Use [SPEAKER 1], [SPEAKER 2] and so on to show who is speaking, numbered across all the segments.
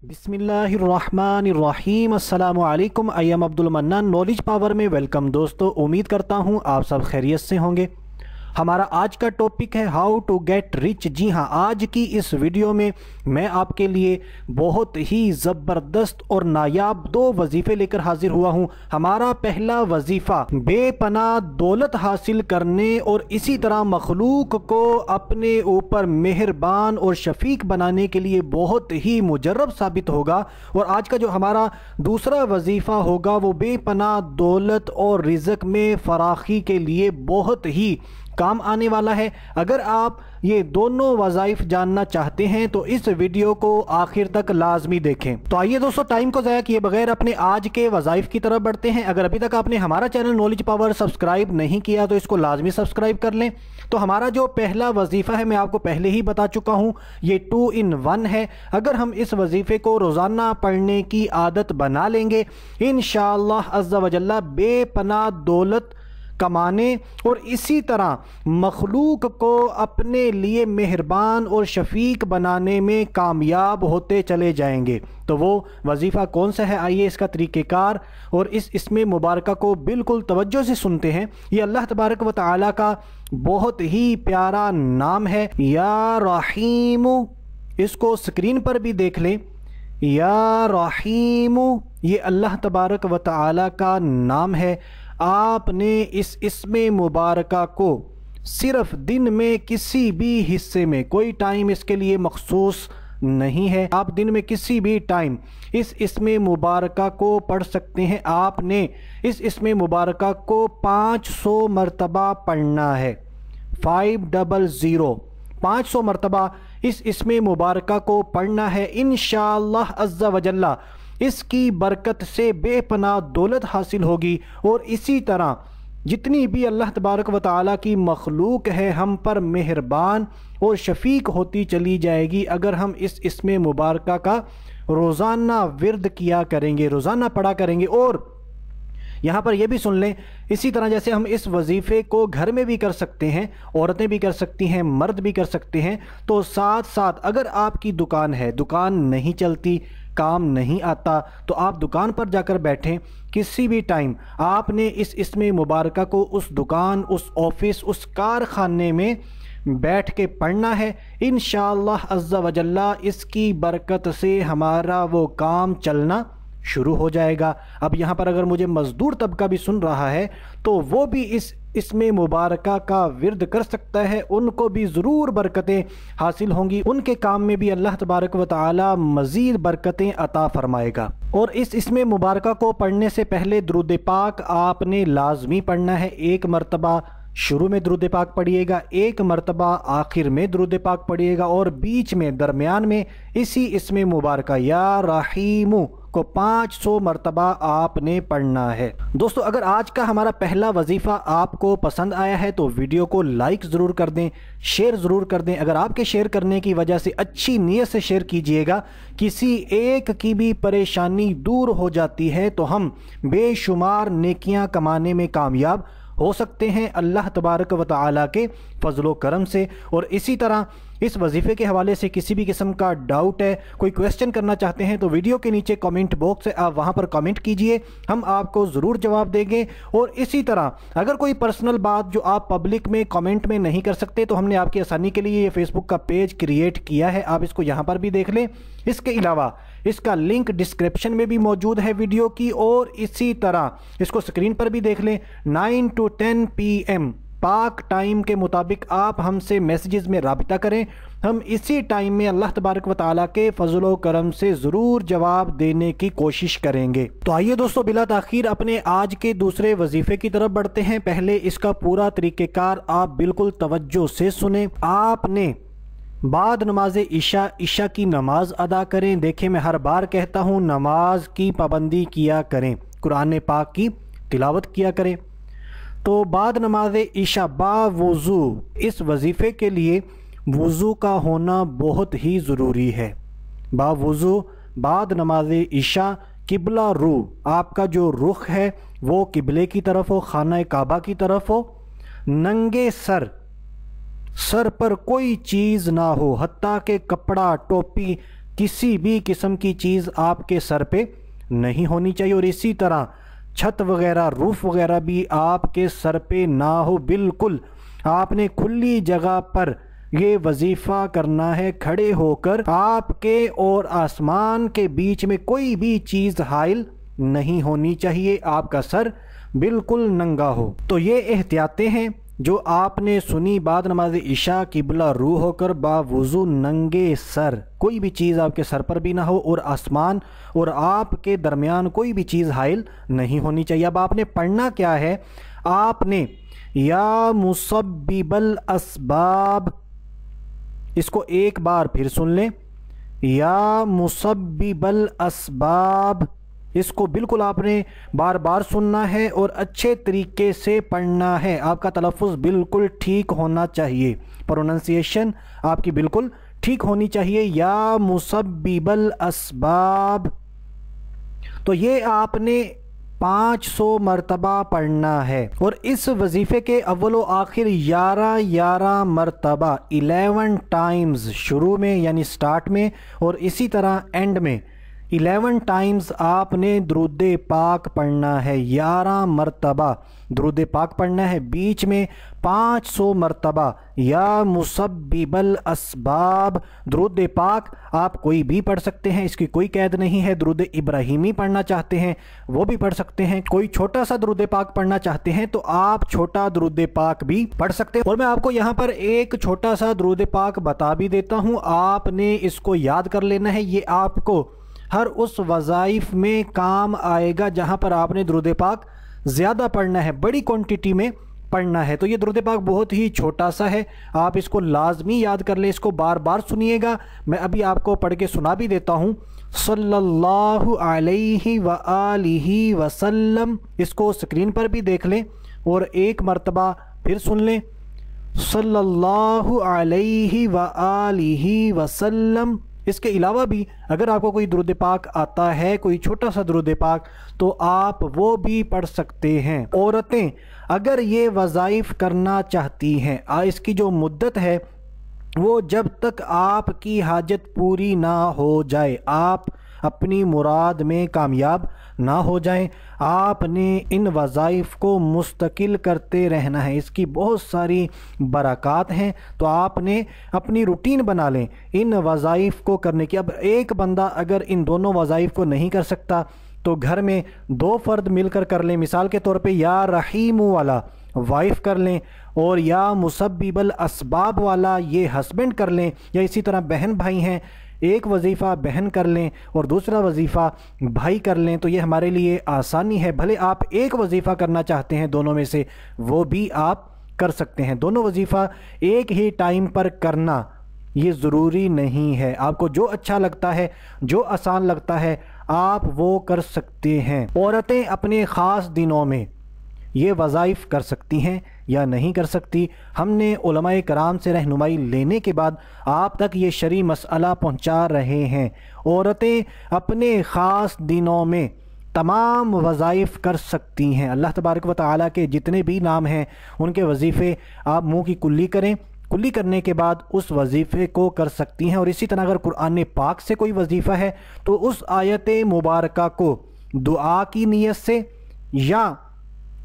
[SPEAKER 1] बिस्मिल्लाहिर्रहमानिर्रहीम। अस्सलामु अलैकुम। I am Abdul mannan, knowledge power में वेलकम। दोस्तों, उम्मीद करता हूँ आप सब खैरियत से होंगे। हमारा आज का टॉपिक है हाउ टू गेट रिच। जी हाँ, आज की इस वीडियो में मैं आपके लिए बहुत ही ज़बरदस्त और नायाब दो वजीफ़े लेकर हाजिर हुआ हूँ। हमारा पहला वजीफ़ा बेपनाह दौलत हासिल करने और इसी तरह मखलूक को अपने ऊपर मेहरबान और शफीक बनाने के लिए बहुत ही मुजर्रब साबित होगा। और आज का जो हमारा दूसरा वजीफ़ा होगा वो बेपनाह दौलत और रिज़्क़ में फ़राखी के लिए बहुत ही काम आने वाला है। अगर आप ये दोनों वज़ाइफ जानना चाहते हैं तो इस वीडियो को आखिर तक लाजमी देखें। तो आइए दोस्तों, टाइम को ज़ाया किए बगैर अपने आज के वज़ाइफ की तरफ बढ़ते हैं। अगर अभी तक आपने हमारा चैनल नॉलेज पावर सब्सक्राइब नहीं किया तो इसको लाजमी सब्सक्राइब कर लें। तो हमारा जो पहला वजीफ़ा है मैं आपको पहले ही बता चुका हूँ, ये 2 in 1 है। अगर हम इस वजीफ़े को रोज़ाना पढ़ने की आदत बना लेंगे इंशाअल्लाह अज़्ज़ा वजल्ला बेपनाह दौलत कमाने और इसी तरह मखलूक को अपने लिए मेहरबान और शफीक बनाने में कामयाब होते चले जाएंगे। तो वो वजीफ़ा कौन सा है, आइए इसका तरीक़ेकार और इसमें मुबारका को बिल्कुल तवज्जो से सुनते हैं। ये अल्लाह तबारक व तआला का बहुत ही प्यारा नाम है, या रहीमु। इसको स्क्रीन पर भी देख लें, या रहीमु। ये अल्लाह तबारक व तआला का नाम है। आपने इस इसमें मुबारका को सिर्फ दिन में किसी भी हिस्से में, कोई टाइम इसके लिए मखसूस नहीं है, आप दिन में किसी भी टाइम इस इसमें मुबारका को पढ़ सकते हैं। आपने इस इसमें मुबारका को 500 मरतबा पढ़ना है। 500 500 मरतबा इस इसमें मुबारका को पढ़ना है। इंशाअल्लाह अज़्ज़ा वजल्ला इसकी बरकत से बेपनाह दौलत हासिल होगी और इसी तरह जितनी भी अल्लाह तबारक व तआला की मखलूक है हम पर मेहरबान और शफीक होती चली जाएगी अगर हम इस इसमें मुबारका का रोज़ाना विर्द किया करेंगे, रोज़ाना पढ़ा करेंगे। और यहाँ पर यह भी सुन लें, इसी तरह जैसे हम इस वजीफ़े को घर में भी कर सकते हैं, औरतें भी कर सकती हैं, मर्द भी कर सकते हैं, तो साथ साथ अगर आपकी दुकान है, दुकान नहीं चलती, काम नहीं आता, तो आप दुकान पर जाकर बैठें। किसी भी टाइम आपने इस इसमें मुबारका को उस दुकान, उस ऑफिस, उस कारखाने में बैठ के पढ़ना है। इंशाअल्लाह अज़्ज़ा वजल्ला इसकी बरकत से हमारा वो काम चलना शुरू हो जाएगा। अब यहाँ पर अगर मुझे मज़दूर तबका भी सुन रहा है तो वो भी इसमें मुबारका का विर्द कर सकता है, उनको भी ज़रूर बरकतें हासिल होंगी, उनके काम में भी अल्लाह तबारक व तआला मज़ीद बरकतें अता फरमाएगा। और इसमें मुबारका को पढ़ने से पहले दुरूद पाक आपने लाजमी पढ़ना है। 1 मरतबा शुरू में दुरूद पाक पढ़िएगा, 1 मरतबा आखिर में दुरूद पाक पढ़िएगा और बीच में दरमियान में इसी इसमें मुबारका या रहीमु को 500 मरतबा आपने पढ़ना है। दोस्तों, अगर आज का हमारा पहला वजीफ़ा आपको पसंद आया है तो वीडियो को लाइक ज़रूर कर दें, शेयर ज़रूर कर दें। अगर आपके शेयर करने की वजह से, अच्छी नीयत से शेयर कीजिएगा, किसी एक की भी परेशानी दूर हो जाती है तो हम बेशुमार नेकियां कमाने में कामयाब हो सकते हैं अल्लाह तबारक व तआला के फजलो करम से। और इसी तरह इस वजीफ़े के हवाले से किसी भी किस्म का डाउट है, कोई क्वेश्चन करना चाहते हैं तो वीडियो के नीचे कमेंट बॉक्स है, आप वहां पर कमेंट कीजिए, हम आपको ज़रूर जवाब देंगे। और इसी तरह अगर कोई पर्सनल बात जो आप पब्लिक में कमेंट में नहीं कर सकते तो हमने आपकी आसानी के लिए ये फेसबुक का पेज क्रिएट किया है, आप इसको यहाँ पर भी देख लें। इसके अलावा इसका लिंक डिस्क्रिप्शन में भी मौजूद है वीडियो की, और इसी तरह इसको स्क्रीन पर भी देख लें। 9 to 10 PM पाक टाइम के मुताबिक आप हमसे मैसेजेस में राबिता करें, हम इसी टाइम में अल्लाह तबारक व तआला के फजलो करम से ज़रूर जवाब देने की कोशिश करेंगे। तो आइए दोस्तों, बिला ताख़ीर अपने आज के दूसरे वजीफ़े की तरफ बढ़ते हैं। पहले इसका पूरा तरीक़ेकार आप बिल्कुल तवज्जो से सुने। आपने बाद नमाज इशा की नमाज अदा करें। देखें, मैं हर बार कहता हूँ नमाज की पाबंदी किया करें, कुरान पाक की तिलावत किया करें। तो बाद नमाज इशा बावुज़ू, इस वजीफ़े के लिए वज़ू का होना बहुत ही ज़रूरी है। बावुज़ू बाद नमाज इशा किबला रू, आपका जो रुख है वो किबले की तरफ हो, खाना काबा की तरफ हो। नंगे सर पर कोई चीज़ ना हो, हत्ता के कपड़ा, टोपी किसी भी किस्म की चीज़ आपके सर पे नहीं होनी चाहिए, और इसी तरह छत वगैरह रूफ वगैरह भी आपके सर पे ना हो। बिल्कुल आपने खुली जगह पर ये वजीफ़ा करना है खड़े होकर। आपके और आसमान के बीच में कोई भी चीज़ हाइल नहीं होनी चाहिए, आपका सर बिल्कुल नंगा हो। तो ये एहतियातें हैं जो आपने सुनी। बाद नमाज इशा किबला रू होकर बावुज़ू नंगे सर कोई भी चीज़ आपके सर पर भी ना हो, और आसमान और आपके दरमियान कोई भी चीज़ हाइल नहीं होनी चाहिए। अब आपने पढ़ना क्या है, आपने या मुसब्बिबल असबाब, इसको एक बार फिर सुन लें, या मुसब्बिबल असबाब, इसको बिल्कुल आपने बार बार सुनना है और अच्छे तरीके से पढ़ना है। आपका तलफ़ुज़ बिल्कुल ठीक होना चाहिए, प्रोनंसिएशन आपकी बिल्कुल ठीक होनी चाहिए। या मुसब्बिबल असबाब, तो ये आपने 500 मरतबा पढ़ना है। और इस वजीफ़े के अव्वलो आखिर 11 मरतबा 11 टाइम्स, शुरू में यानी स्टार्ट में, और इसी तरह एंड में 11 टाइम्स आपने दुरूद पाक पढ़ना है। 11 मरतबा दुरूद पाक पढ़ना है। बीच में 500 मरतबा या मुसब्बिबल असबाब। दुरूद पाक आप कोई भी पढ़ सकते हैं, इसकी कोई कैद नहीं है। दुरूद इब्राहिमी पढ़ना चाहते हैं वो भी पढ़ सकते हैं। कोई छोटा सा दुरूद पाक पढ़ना चाहते हैं तो आप छोटा दुरूद पाक भी पढ़ सकते हैं। और मैं आपको यहाँ पर एक छोटा सा दुरूद पाक बता भी देता हूँ, आपने इसको याद कर लेना है। ये आपको हर उस वज़ाइफ में काम आएगा जहाँ पर आपने दुरूद पाक ज़्यादा पढ़ना है, बड़ी क्वांटिटी में पढ़ना है। तो ये दुरूद पाक बहुत ही छोटा सा है, आप इसको लाजमी याद कर लें, इसको बार बार सुनिएगा। मैं अभी आपको पढ़ के सुना भी देता हूँ। सल्लल्लाहु अलैहि व आलिहि वसल्लम, इसको स्क्रीन पर भी देख लें और एक मरतबा फिर सुन लें। सल्लल्लाहु अलैहि व आलिहि वसल्लम। इसके अलावा भी अगर आपको कोई दुरूद पाक आता है, कोई छोटा सा दुरूद पाक, तो आप वो भी पढ़ सकते हैं। औरतें अगर ये वज़ाइफ करना चाहती हैं, इसकी जो मुद्दत है वो जब तक आपकी हाजत पूरी ना हो जाए, आप अपनी मुराद में कामयाब ना हो जाएं, आपने इन वज़ाइफ को मुस्तकिल करते रहना है। इसकी बहुत सारी बरक़ात हैं, तो आपने अपनी रूटीन बना लें इन वज़ाइफ को करने की। अब एक बंदा अगर इन दोनों वज़ाइफ को नहीं कर सकता तो घर में 2 फ़र्द मिलकर कर लें। मिसाल के तौर पे या रहीमु वाला वाइफ कर लें, और या मुसब्बिबल असबाब वाला ये हस्बैंड कर लें, या इसी तरह बहन भाई हैं, एक वजीफ़ा बहन कर लें और दूसरा वजीफ़ा भाई कर लें। तो ये हमारे लिए आसानी है। भले आप एक वजीफ़ा करना चाहते हैं दोनों में से, वो भी आप कर सकते हैं। दोनों वजीफ़ा एक ही टाइम पर करना ये ज़रूरी नहीं है। आपको जो अच्छा लगता है, जो आसान लगता है, आप वो कर सकते हैं। औरतें अपने ख़ास दिनों में ये वज़ाइफ कर सकती हैं या नहीं कर सकती, हमने उलमाए कराम से रहनुमाई लेने के बाद आप तक ये शरई मसला पहुंचा रहे हैं। औरतें अपने ख़ास दिनों में तमाम वज़ाइफ कर सकती हैं। अल्लाह तबारक व तआला के जितने भी नाम हैं उनके वजीफ़े आप मुँह की कुल्ली करें, कुल्ली करने के बाद उस वजीफ़े को कर सकती हैं। और इसी तरह अगर कुरान पाक से कोई वजीफ़ा है तो उस आयत मुबारका को दुआ की नीयत से या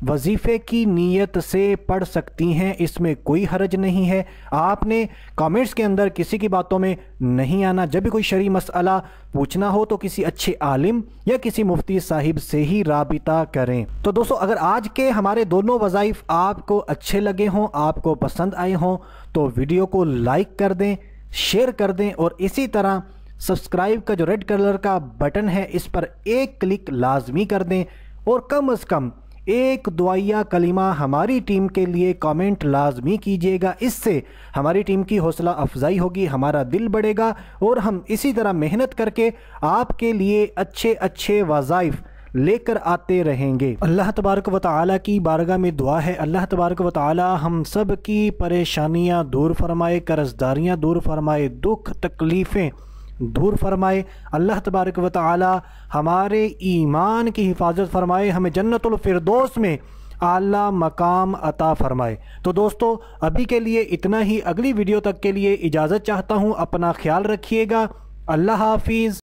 [SPEAKER 1] वजीफ़े की नीयत से पढ़ सकती हैं, इसमें कोई हरज नहीं है। आपने कमेंट्स के अंदर किसी की बातों में नहीं आना। जब भी कोई शरई मसला पूछना हो तो किसी अच्छे आलिम या किसी मुफ्ती साहिब से ही राबिता करें। तो दोस्तों, अगर आज के हमारे दोनों वज़ाइफ आपको अच्छे लगे हों, आपको पसंद आए हों, तो वीडियो को लाइक कर दें, शेयर कर दें, और इसी तरह सब्सक्राइब का जो रेड कलर का बटन है इस पर एक क्लिक लाजमी कर दें, और कम से कम एक दुआया कलिमा हमारी टीम के लिए कमेंट लाजमी कीजिएगा। इससे हमारी टीम की हौसला अफजाई होगी, हमारा दिल बढ़ेगा, और हम इसी तरह मेहनत करके आपके लिए अच्छे अच्छे वज़ाइफ लेकर आते रहेंगे। अल्लाह तबारक व तआला की बारगाह में दुआ है, अल्लाह तबारक व तआला हम सब की परेशानियाँ दूर फरमाए, कर्जदारियाँ दूर फरमाए, दुख तकलीफ़ें दूर फरमाए। अल्लाह तबारक व तआला हमारे ईमान की हिफाजत फरमाए, हमें जन्नतुल फिरदौस में आला मकाम अता फरमाए। तो दोस्तों, अभी के लिए इतना ही। अगली वीडियो तक के लिए इजाज़त चाहता हूँ। अपना ख्याल रखिएगा। अल्लाह हाफिज़।